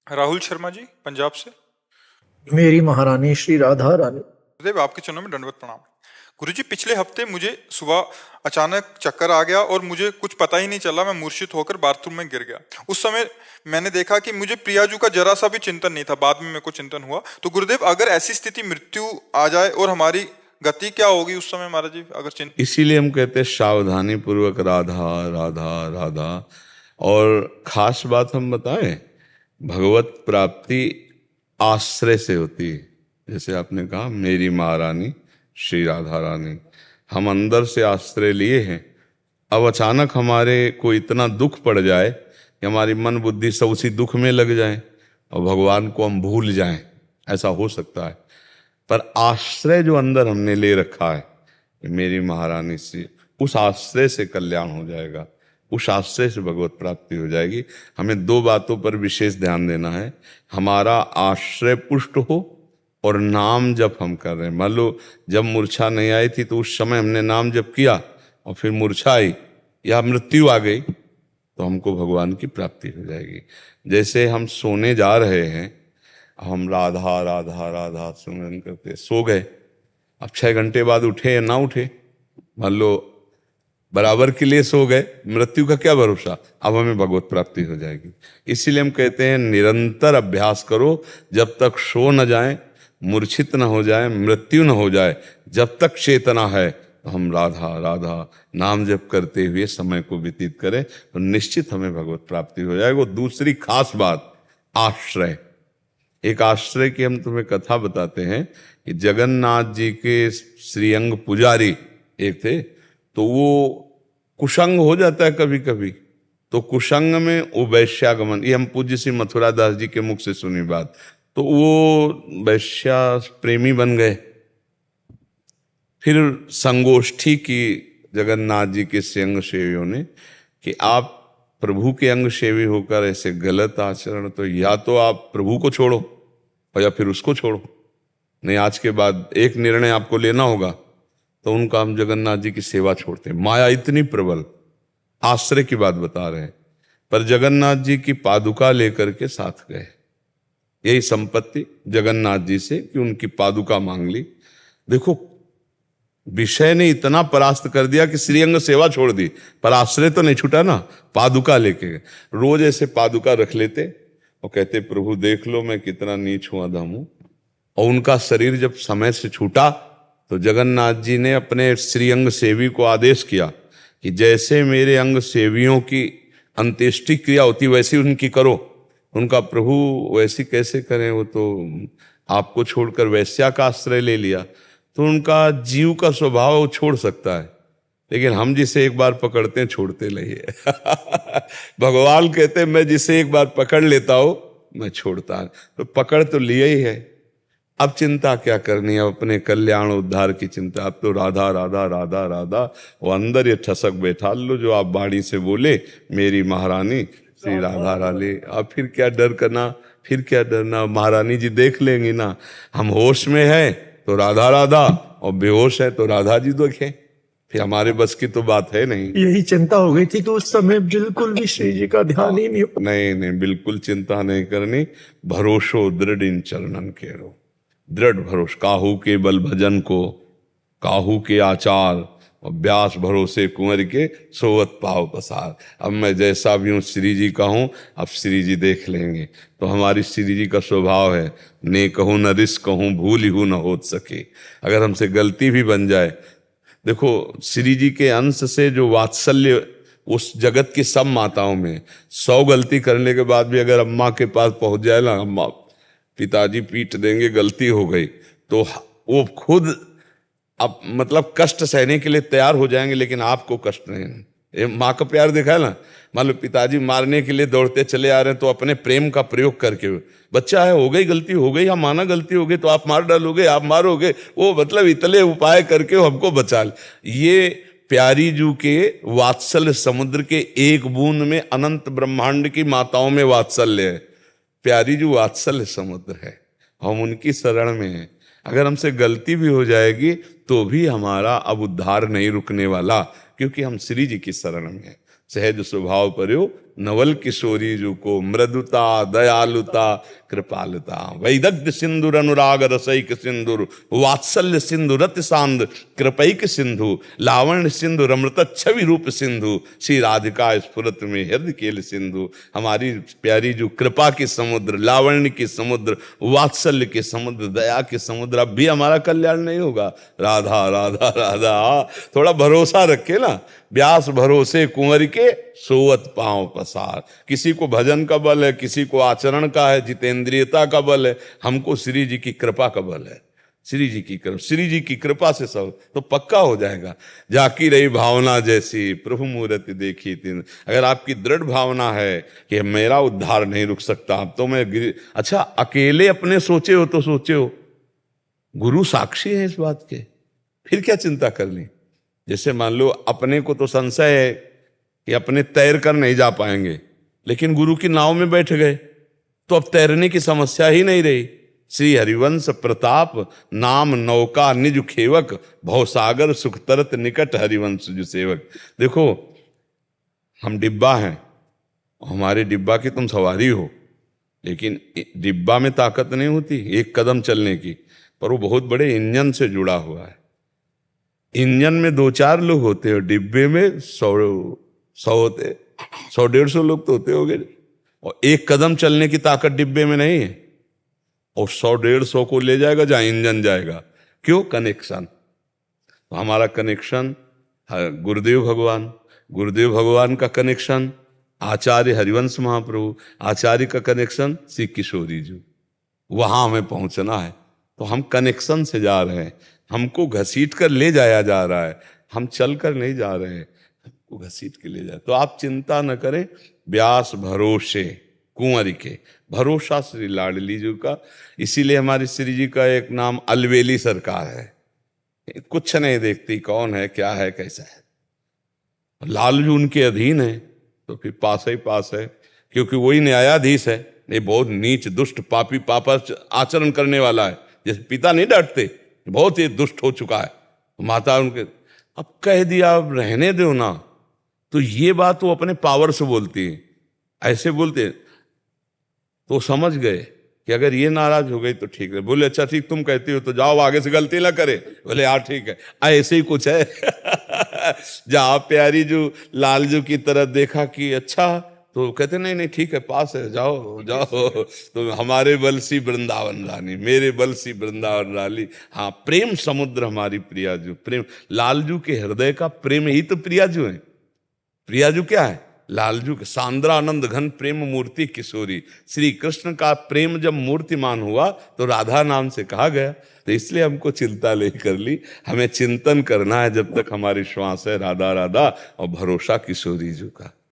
राहुल शर्मा जी, पंजाब से। मेरी महारानी श्री राधा रानी। गुरुदेव, आपके चरणों में दंडवत प्रणाम। गुरुजी, पिछले हफ्ते मुझे सुबह अचानक चक्कर आ गया और मुझे कुछ पता ही नहीं चला, मैं मूर्छित होकर बाथरूम में गिर गया। उस समय मैंने देखा कि मुझे प्रियाजू का जरा सा भी चिंतन नहीं था। बाद में मेरे को चिंतन हुआ। तो गुरुदेव, अगर ऐसी स्थिति मृत्यु आ जाए और हमारी गति क्या होगी उस समय महाराज जी, अगर चिंतन? इसीलिए हम कहते हैं सावधानी पूर्वक राधा राधा राधा। और खास बात हम बताएं, भगवत प्राप्ति आश्रय से होती है। जैसे आपने कहा मेरी महारानी श्री राधा रानी, हम अंदर से आश्रय लिए हैं। अब अचानक हमारे को इतना दुख पड़ जाए कि हमारी मन बुद्धि सब उसी दुख में लग जाए और भगवान को हम भूल जाएं, ऐसा हो सकता है। पर आश्रय जो अंदर हमने ले रखा है कि मेरी महारानी से, उस आश्रय से कल्याण हो जाएगा, उस आश्रय से भगवत प्राप्ति हो जाएगी। हमें दो बातों पर विशेष ध्यान देना है। हमारा आश्रय पुष्ट हो और नाम जप हम कर रहे हैं। मान लो जब मूर्छा नहीं आई थी तो उस समय हमने नाम जप किया और फिर मूर्छा आई या मृत्यु आ गई तो हमको भगवान की प्राप्ति हो जाएगी। जैसे हम सोने जा रहे हैं, हम राधा राधा राधा सुमरन करते सो गए, अब 6 घंटे बाद उठे या ना उठे, मान लो बराबर के लिए सो गए, मृत्यु का क्या भरोसा, अब हमें भगवत प्राप्ति हो जाएगी। इसीलिए हम कहते हैं निरंतर अभ्यास करो, जब तक सो न जाए, मूर्छित न हो जाए, मृत्यु न हो जाए, जब तक चेतना है तो हम राधा राधा नाम जप करते हुए समय को व्यतीत करें तो निश्चित हमें भगवत प्राप्ति हो जाएगी। दूसरी खास बात, आश्रय। एक आश्रय की हम तुम्हें कथा बताते हैं कि जगन्नाथ जी के श्रीअंग पुजारी एक थे, तो वो कुसंग हो जाता है कभी कभी, तो कुसंग में वो वैश्यागमन, ये हम पूज्य श्री मथुरा दास जी के मुख से सुनी बात, तो वो वैश्या प्रेमी बन गए। फिर संगोष्ठी की जगन्नाथ जी के अंग सेवियों ने कि आप प्रभु के अंग सेवी होकर ऐसे गलत आचरण, तो या तो आप प्रभु को छोड़ो और या फिर उसको छोड़ो, नहीं आज के बाद एक निर्णय आपको लेना होगा। तो उनका हम जगन्नाथ जी की सेवा छोड़ते हैं। माया इतनी प्रबल, आश्रय की बात बता रहे हैं, पर जगन्नाथ जी की पादुका लेकर के साथ गए। यही संपत्ति जगन्नाथ जी से कि उनकी पादुका मांग ली। देखो, विषय ने इतना परास्त कर दिया कि श्रीअंग सेवा छोड़ दी, पर आश्रय तो नहीं छूटा ना। पादुका लेके गए, रोज ऐसे पादुका रख लेते और कहते प्रभु देख लो मैं कितना नीच हूं, अधम हूं। और उनका शरीर जब समय से छूटा तो जगन्नाथ जी ने अपने श्रीअंग सेवी को आदेश किया कि जैसे मेरे अंग सेवियों की अंत्येष्टि क्रिया होती वैसी उनकी करो। उनका प्रभु वैसी कैसे करें, वो तो आपको छोड़कर वैश्या का आश्रय ले लिया। तो उनका जीव का स्वभाव छोड़ सकता है, लेकिन हम जिसे एक बार पकड़ते हैं छोड़ते नहीं है। भगवान कहते हैं मैं जिसे एक बार पकड़ लेता हूं मैं छोड़ता है, तो पकड़ तो लिया ही है। अब चिंता क्या करनी है, अपने कल्याण उद्धार की चिंता। अब तो राधा राधा राधा राधा, वो अंदर ये ठसक बैठा लो जो आप बाणी से बोले मेरी महारानी श्री राधा रानी। अब फिर क्या डर करना, फिर क्या डरना, महारानी जी देख लेंगी ना। हम होश में हैं तो राधा राधा, और बेहोश है तो राधा जी देखें, फिर हमारे बस की तो बात है नहीं। यही चिंता हो गई थी कि उस समय बिल्कुल भी श्री जी का ध्यान ही नहीं हो। नहीं, बिल्कुल चिंता नहीं करनी। भरोसो दृढ़ इन चरणन केरो, दृढ़ भरोस, काहू के बल भजन को, काहू के आचार और व्यास भरोसे कुंवर के सोवत पाव पसार। अब मैं जैसा भी हूँ श्री जी का हूँ, अब श्री जी देख लेंगे। तो हमारी श्री जी का स्वभाव है ने कहूँ न रिस कहूँ भूल ही न हो सके। अगर हमसे गलती भी बन जाए, देखो श्री जी के अंश से जो वात्सल्य उस जगत की सब माताओं में, 100 गलती करने के बाद भी अगर अम्मा के पास पहुंच जाए ना, अम्मा पिताजी पीट देंगे गलती हो गई, तो वो खुद अब मतलब कष्ट सहने के लिए तैयार हो जाएंगे, लेकिन आपको कष्ट नहीं। ये माँ का प्यार देखा है ना। मान लो पिताजी मारने के लिए दौड़ते चले आ रहे हैं तो अपने प्रेम का प्रयोग करके, बच्चा है हो गई गलती हो गई, हम माना गलती हो गई तो आप मार डालोगे, आप मारोगे, वो मतलब इतने उपाय करके हमको बचा ले। ये प्यारी जू के वात्सल्य समुद्र के एक बूंद में अनंत ब्रह्मांड की माताओं में वात्सल्य है। प्यारी जो वात्सल्य समुद्र है, हम उनकी शरण में हैं। अगर हमसे गलती भी हो जाएगी तो भी हमारा अब उद्धार नहीं रुकने वाला, क्योंकि हम श्री जी की शरण में हैं। सहज स्वभाव पर्यो नवल किशोरी जू को, मृदुता दयालुता कृपालुता, वैदग्ध सिंधुर अनुराग रसैक सिंधुर, वात्सल्य सिंधु रति सांद कृपैक सिंधु, लावण्य सिंधु अमृत छवि रूप सिंधु, श्री राधिका स्फुरत में हृदय केल सिंधु। हमारी प्यारी जो कृपा के समुद्र, लावण्य के समुद्र, वात्सल्य के समुद्र, दया के समुद्र, अब भी हमारा कल्याण नहीं होगा। राधा राधा राधा, थोड़ा भरोसा रखे ना। व्यास भरोसे कुंवर के सोवत पांव पसार। किसी को भजन का बल है, किसी को आचरण का है, जितेंद्रियता का बल है, हमको श्री जी की कृपा का बल है। श्री जी की कृपा, श्री जी की कृपा से सब तो पक्का हो जाएगा। जाकी रही भावना जैसी प्रभु मूर्ति देखी तीन। अगर आपकी दृढ़ भावना है कि मेरा उद्धार नहीं रुक सकता, अब तो मैं अच्छा अकेले अपने सोचे हो तो सोचे हो, गुरु साक्षी है इस बात के, फिर क्या चिंता करनी। जैसे मान लो अपने को तो संशय है कि अपने तैर कर नहीं जा पाएंगे, लेकिन गुरु की नाव में बैठ गए तो अब तैरने की समस्या ही नहीं रही। श्री हरिवंश प्रताप नाम नौका निज खेवक, भवसागर सुख तरत निकट हरिवंश जो सेवक। देखो हम डिब्बा हैं, हमारे डिब्बा की तुम सवारी हो, लेकिन डिब्बा में ताकत नहीं होती एक कदम चलने की, पर वो बहुत बड़े इंजन से जुड़ा हुआ है। इंजन में 2-4 लोग होते हैं, डिब्बे में 100 होते, 100-150 लोग तो होते होंगे, और एक कदम चलने की ताकत डिब्बे में नहीं है, और 100-150 को ले जाएगा जहां इंजन जाएगा। क्यों? कनेक्शन। तो हमारा कनेक्शन गुरुदेव भगवान, गुरुदेव भगवान का कनेक्शन आचार्य हरिवंश महाप्रभु, आचार्य का कनेक्शन श्री किशोरी जी। वहां हमें पहुंचना है, तो हम कनेक्शन से जा रहे हैं। हमको घसीट कर ले जाया जा रहा है, हम चल कर नहीं जा रहे हैं, हमको घसीट के ले जाए। तो आप चिंता न करें, व्यास भरोसे कुंवर के, भरोसा श्री लाडली जी का। इसीलिए हमारी श्री जी का एक नाम अलवेली सरकार है, कुछ नहीं देखती कौन है क्या है कैसा है। लाल जी उनके अधीन है तो फिर पास ही पास है, क्योंकि वही न्यायाधीश है। ये बहुत नीच दुष्ट पापी पापा आचरण करने वाला है, जैसे पिता नहीं डांटते, बहुत ही दुष्ट हो चुका है। माता उनके अब कह दिया अब रहने दो ना, तो ये बात वो अपने पावर से बोलती है, ऐसे बोलते तो समझ गए कि अगर ये नाराज हो गई तो ठीक है। बोले अच्छा ठीक तुम कहती हो तो जाओ आगे से गलती ना करे। बोले यार ठीक है, ऐसे ही कुछ है। जहाँ प्यारी जो लालजू की तरफ देखा कि अच्छा, तो कहते नहीं नहीं ठीक है पास है, जाओ जाओ। तो हमारे बलसी वृंदावन रानी, मेरे बलसी वृंदावन रानी। हाँ, प्रेम समुद्र हमारी प्रियाजू, प्रेम लालजू के हृदय का प्रेम ही तो प्रियाजू है। प्रियाजू क्या है? लालजू के सांद्रानंद घन प्रेम मूर्ति किशोरी। श्री कृष्ण का प्रेम जब मूर्तिमान हुआ तो राधा नाम से कहा गया। तो इसलिए हमको चिंता ले कर ली, हमें चिंतन करना है जब तक हमारी श्वास है, राधा राधा, और भरोसा किशोरी जी का।